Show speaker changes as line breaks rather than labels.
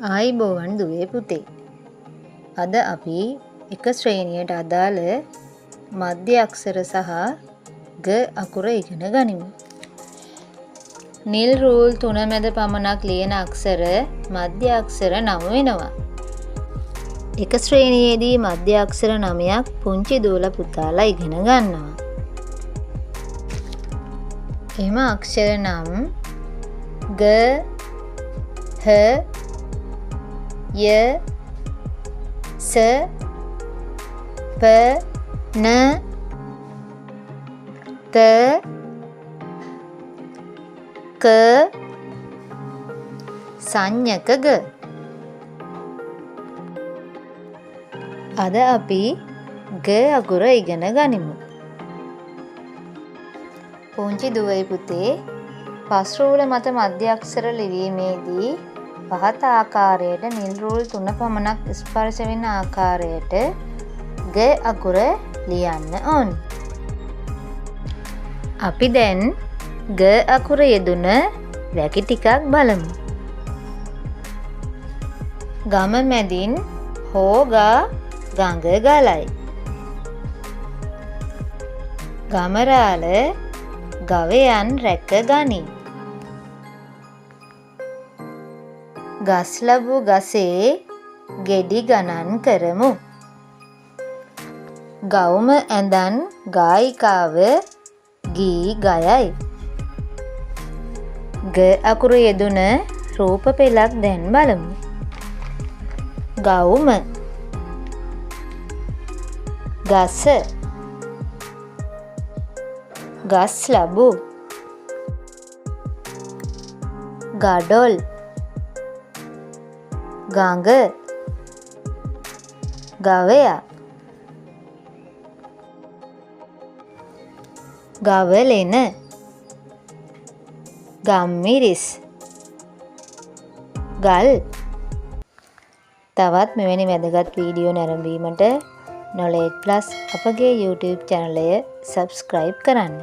ආයිබෝවන් දුවේ පුතේ. අද අපි එක ශ්‍රේණියට අදාළ මධ්‍ය අක්ෂර සහ ග අකුර ඉගෙන ගනිමු. නිල් රූල් 3 මැද පමණක් ලියන අක්ෂර මධ්‍ය අක්ෂර 9 වෙනවා. එක ශ්‍රේණියේදී මධ්‍ය අක්ෂර 9ක් පුංචි දූල පුතාලා ඉගෙන ගන්නවා. එම අක්ෂර නම් ග, හ, ය, ස, ප, න, ත, ක, සංඥක ග. අද අපි ග අකුර ඉගෙන ගනිමු. පුංචි දුවේ පුතේ, පස් රූල මත මධ්‍ය අක්ෂර ලිවීමේදී පහත ආකාරයට නිල් රූල් 3 පමණක් ස්පර්ශ වෙන ආකාරයට ග අකුර ලියන්න ඕන. අපි දැන් ග අකුර යෙදුන වැකි ටිකක් බලමු. ගම මැදින් හෝගා ගඟ ගලයි. ගමරාල ගවයන් රැක ගනී. ගස්ලබු ගසේ ගෙඩි ගණන් කරමු. ගවුම ඇඳන් ගායිකාව ගී ගයයි. ග අකුර යෙදුන රූප පෙළක් දැන් බලමු. ගවුම, ගස, ගස්ලබු, ගඩොල්, ගඟ, ගවයා, ගවලෙන, ගම්මිරිස්, ගල්. තවත් මෙවැනි වැදගත් වීඩියෝ නැරඹීමට Knowledge Plus අපගේ YouTube චැනලය සබ්ස්ක්‍රයිබ් කරන්න.